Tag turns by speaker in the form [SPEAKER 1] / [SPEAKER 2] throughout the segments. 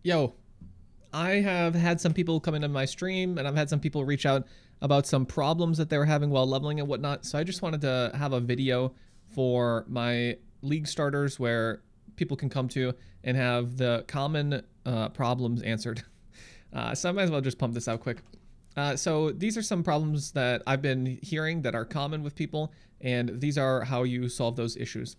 [SPEAKER 1] Yo, I have had some people come into my stream and I've had some people reach out about some problems that they were having while leveling and whatnot. So I just wanted to have a video for my league starters where people can come to and have the common problems answered. So I might as well just pump this out quick. So these are some problems that I've been hearing that are common with people, and these are how you solve those issues.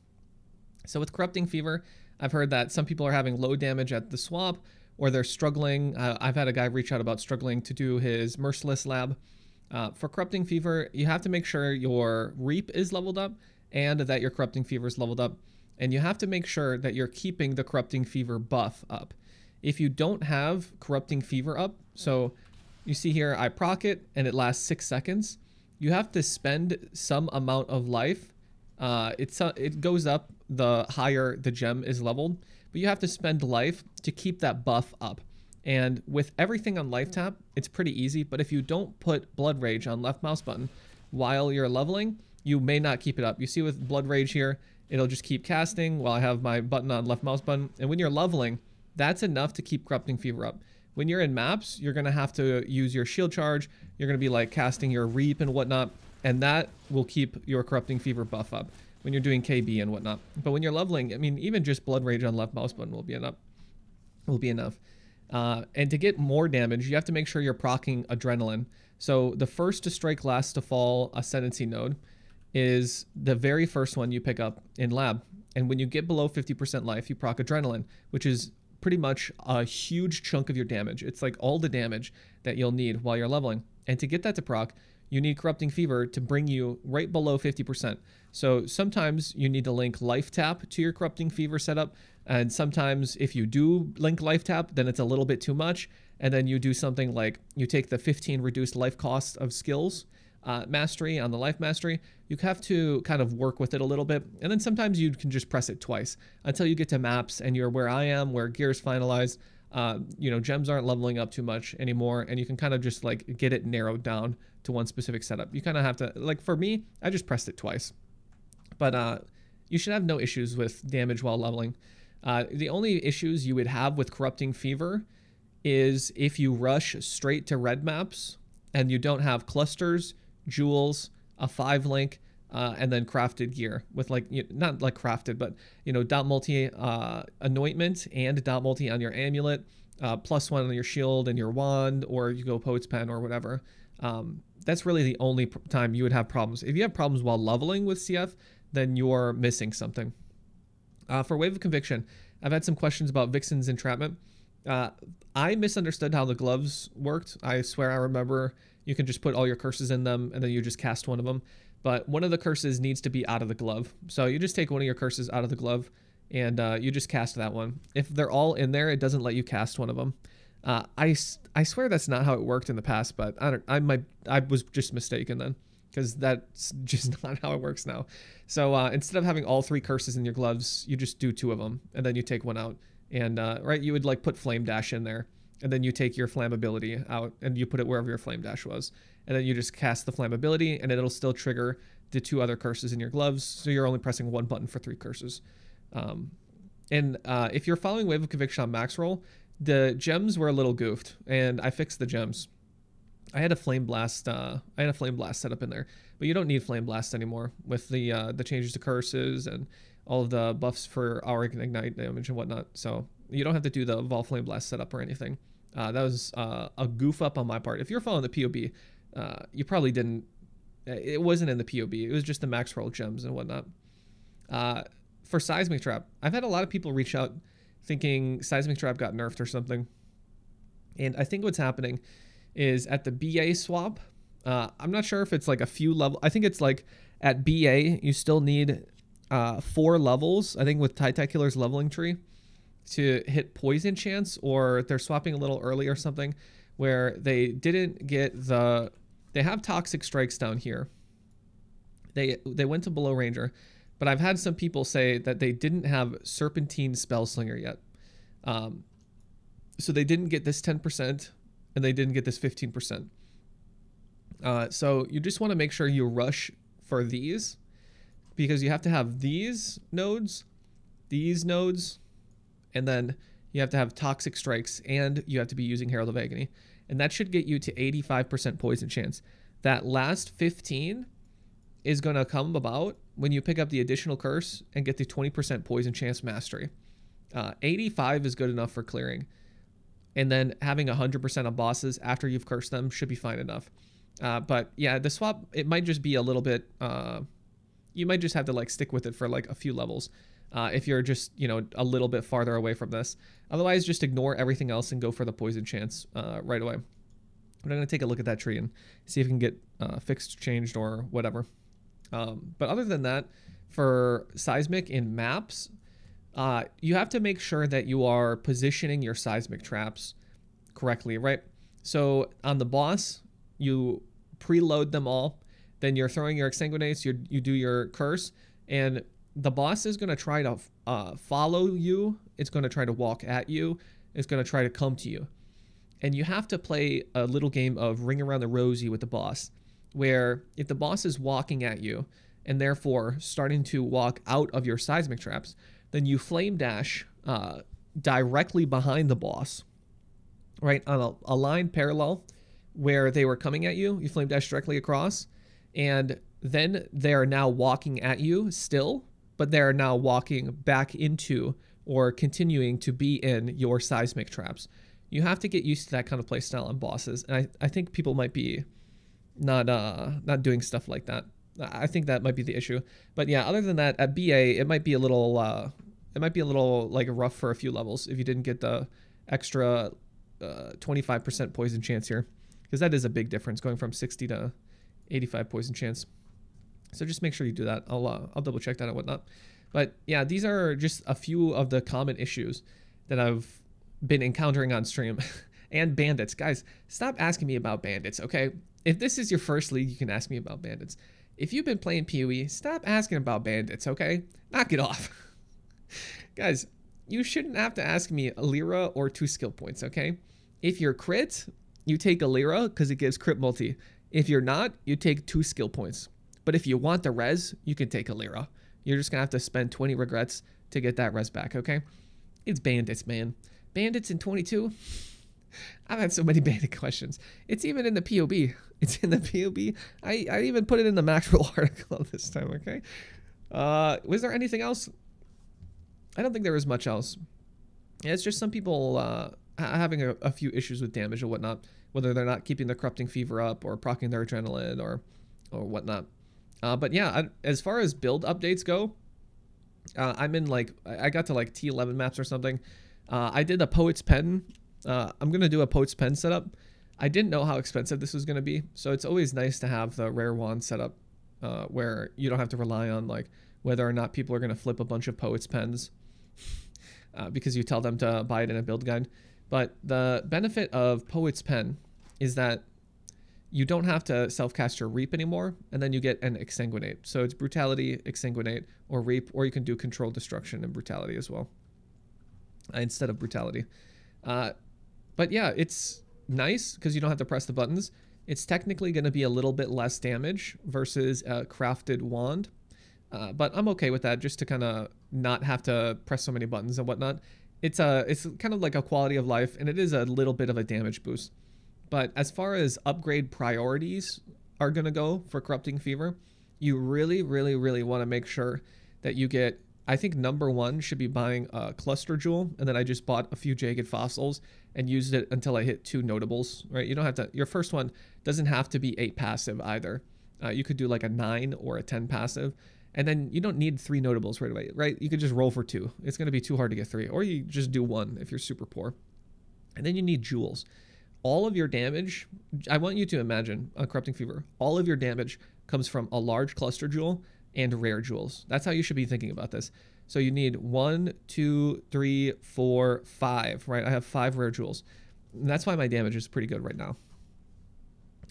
[SPEAKER 1] So with Corrupting Fever, I've heard that some people are having low damage at the swap, or they're struggling. I've had a guy reach out about struggling to do his Merciless Lab. For Corrupting Fever, you have to make sure your Reap is leveled up and that your Corrupting Fever is leveled up. And you have to make sure that you're keeping the Corrupting Fever buff up. If you don't have Corrupting Fever up, so you see here, I proc it and it lasts 6 seconds. You have to spend some amount of life. It goes up the higher the gem is leveled, but you have to spend life to keep that buff up. And with everything on life tap, it's pretty easy, but if you don't put Blood Rage on left mouse button while you're leveling, you may not keep it up. You see with Blood Rage here, it'll just keep casting while I have my button on left mouse button. And when you're leveling, that's enough to keep Corrupting Fever up. When you're in maps, you're going to have to use your shield charge. You're going to be like casting your Reap and whatnot, and that will keep your Corrupting Fever buff up when you're doing KB and whatnot. But when you're leveling, I mean, even just Blood Rage on left mouse button will be enough. And to get more damage, you have to make sure you're proccing Adrenaline. So the first to strike, last to fall Ascendancy node is the very first one you pick up in lab. And when you get below 50% life, you proc Adrenaline, which is pretty much a huge chunk of your damage. It's like all the damage that you'll need while you're leveling. And to get that to proc, you need Corrupting Fever to bring you right below 50%. So sometimes you need to link Life Tap to your Corrupting Fever setup. And sometimes if you do link Life Tap, then it's a little bit too much. And then you do something like you take the 15 reduced life cost of skills mastery on the life mastery. You have to kind of work with it a little bit. And then sometimes you can just press it twice until you get to maps and you're where I am, where gear's finalized. Gems aren't leveling up too much anymore, and you can kind of just like get it narrowed down to one specific setup. You kind of have to, like for me, I just pressed it twice. But you should have no issues with damage while leveling. The only issues you would have with Corrupting Fever is if you rush straight to red maps and you don't have clusters, jewels, a 5-link, and then crafted gear with like, not like crafted, but dot multi anointment and dot multi on your amulet, +1 on your shield and your wand, or you go Poet's Pen or whatever. That's really the only time you would have problems. If you have problems while leveling with CF, then you're missing something. For Wave of Conviction, I've had some questions about Vixen's entrapment. I misunderstood how the gloves worked. I swear I remember you can just put all your curses in them and then you just cast one of them. But one of the curses needs to be out of the glove. So you just take one of your curses out of the glove and you just cast that one. If they're all in there, it doesn't let you cast one of them. I swear that's not how it worked in the past, but I was just mistaken then, because that's just not how it works now. So instead of having all 3 curses in your gloves, you just do 2 of them and then you take one out. And right, you would like put Flame Dash in there, and then you take your Flammability out and you put it wherever your Flame Dash was, and then you just cast the Flammability and it'll still trigger the 2 other curses in your gloves, so you're only pressing 1 button for 3 curses. If you're following Wave of Conviction on max roll, the gems were a little goofed, and I fixed the gems. I had a Flame Blast set up in there, but you don't need Flame Blast anymore with the changes to curses and all of the buffs for Auric and Ignite damage and whatnot. So you don't have to do the Vol Flame Blast setup or anything. That was a goof up on my part. If you're following the POB, you probably didn't. It wasn't in the POB. It was just the max roll gems and whatnot. For Seismic Trap, I've had a lot of people reach out thinking Seismic Trap got nerfed or something. And I think what's happening is at the BA swap, I'm not sure if it's like a few level. I think it's like at BA, you still need 4 levels, I think, with Titacular's leveling tree to hit poison chance, or they're swapping a little early or something, where they didn't get they have Toxic Strikes down here. They went to Below Ranger, but I've had some people say that they didn't have Serpentine Spellslinger yet. So they didn't get this 10% and they didn't get this 15%. So you just want to make sure you rush for these, because you have to have these nodes, and then you have to have Toxic Strikes, and you have to be using Herald of Agony. And that should get you to 85% poison chance. That last 15 is going to come about when you pick up the additional curse and get the 20% poison chance mastery. 85 is good enough for clearing. And then having 100% of bosses after you've cursed them should be fine enough. But yeah, the swap, it might just be a little bit, you might just have to like stick with it for like a few levels. If you're just, you know, a little bit farther away from this. Otherwise, just ignore everything else and go for the poison chance right away. But I'm going to take a look at that tree and see if it can get fixed, changed, or whatever. But other than that, for seismic in maps, you have to make sure that you are positioning your seismic traps correctly, right? So on the boss, you preload them all. Then you're throwing your exsanguinates, you do your curse, and the boss is going to try to follow you. It's going to try to walk at you. It's going to try to come to you. And you have to play a little game of Ring Around the Rosie with the boss, where if the boss is walking at you and therefore starting to walk out of your seismic traps, then you flame dash directly behind the boss, right, on a line parallel where they were coming at you. You flame dash directly across, and then they're now walking at you still, but they're now walking back into or continuing to be in your seismic traps. You have to get used to that kind of play style on bosses, and I think people might be not doing stuff like that. I think that might be the issue. But yeah, other than that, at BA, it might be a little like rough for a few levels if you didn't get the extra 25% poison chance here, because that is a big difference going from 60 to 85 poison chance. So just make sure you do that. I'll double check that and whatnot. But yeah, these are just a few of the common issues that I've been encountering on stream. And bandits. Guys, stop asking me about bandits, okay? If this is your first league, you can ask me about bandits. If you've been playing PoE, stop asking about bandits, okay? Knock it off. Guys, you shouldn't have to ask me a Lyra or 2 skill points, okay? If you're crit, you take a Lyra because it gives crit multi. If you're not, you take 2 skill points. But if you want the res, you can take a Lyra. You're just going to have to spend 20 regrets to get that res back, okay? It's bandits, man. Bandits in 22? I've had so many bandit questions. It's even in the POB. It's in the POB. I even put it in the Maxwell article this time, okay? Was there anything else? I don't think there was much else. Yeah, it's just some people having a few issues with damage or whatnot, whether they're not keeping the corrupting fever up or proccing their adrenaline or whatnot. But yeah, as far as build updates go, I'm in like, I got to like T11 maps or something. I did a Poet's Pen. I'm going to do a Poet's Pen setup. I didn't know how expensive this was going to be, so it's always nice to have the rare wand setup where you don't have to rely on like whether or not people are going to flip a bunch of Poet's Pens because you tell them to buy it in a build guide. But the benefit of Poet's Pen is that you don't have to self-cast your Reap anymore, and then you get an Exsanguinate. So it's Brutality, Exsanguinate, or Reap, or you can do Controlled Destruction and Brutality as well instead of Brutality. But yeah, it's nice because you don't have to press the buttons. It's technically going to be a little bit less damage versus a crafted wand. But I'm okay with that, just to kind of not have to press so many buttons and whatnot. It's kind of like a quality of life, and it is a little bit of a damage boost. But as far as upgrade priorities are going to go for Corrupting Fever, you really, really, really want to make sure that you get, I think number 1 should be buying a Cluster Jewel, and then I just bought a few Jagged Fossils and used it until I hit 2 notables, right? You don't have to, your first one doesn't have to be 8 passive either. You could do like a 9 or a 10 passive, and then you don't need 3 notables right away, right? You could just roll for 2. It's going to be too hard to get 3, or you just do 1 if you're super poor. And then you need jewels. All of your damage, I want you to imagine on Corrupting Fever, all of your damage comes from a large Cluster Jewel and rare jewels. That's how you should be thinking about this. So you need 1, 2, 3, 4, 5, right? I have 5 rare jewels. And that's why my damage is pretty good right now.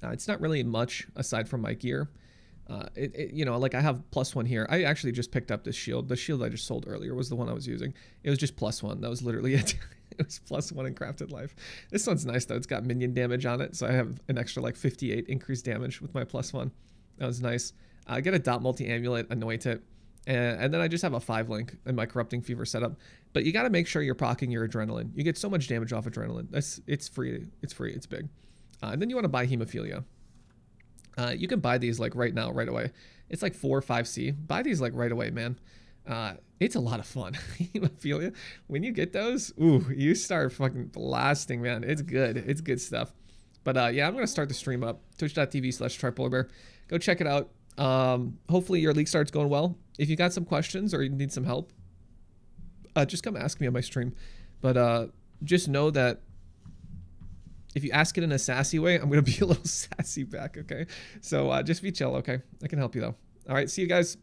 [SPEAKER 1] It's not really much aside from my gear. You know, like I have +1 here. I actually just picked up this shield. The shield I just sold earlier was the one I was using. It was just +1. That was literally it. It was +1 in Crafted Life. This one's nice though. It's got minion damage on it, so I have an extra like 58 increased damage with my +1. That was nice. Get a dot multi amulet, anoint it. And then I just have a 5 link in my Corrupting Fever setup. But you got to make sure you're proccing your adrenaline. You get so much damage off adrenaline. It's free. It's free. It's big. And then you want to buy Hemophilia. You can buy these like right now, right away. It's like 4 or 5C. Buy these like right away, man. It's a lot of fun. Hemophilia. When you get those, ooh, you start fucking blasting, man. It's good. It's good stuff. But yeah, I'm going to start the stream up. Twitch.tv/TryPolarBear. Go check it out. Hopefully your league start's going well. If you got some questions or you need some help, just come ask me on my stream. But just know that if you ask it in a sassy way, I'm going to be a little sassy back, okay? So just be chill, okay? I can help you, though. All right, see you guys.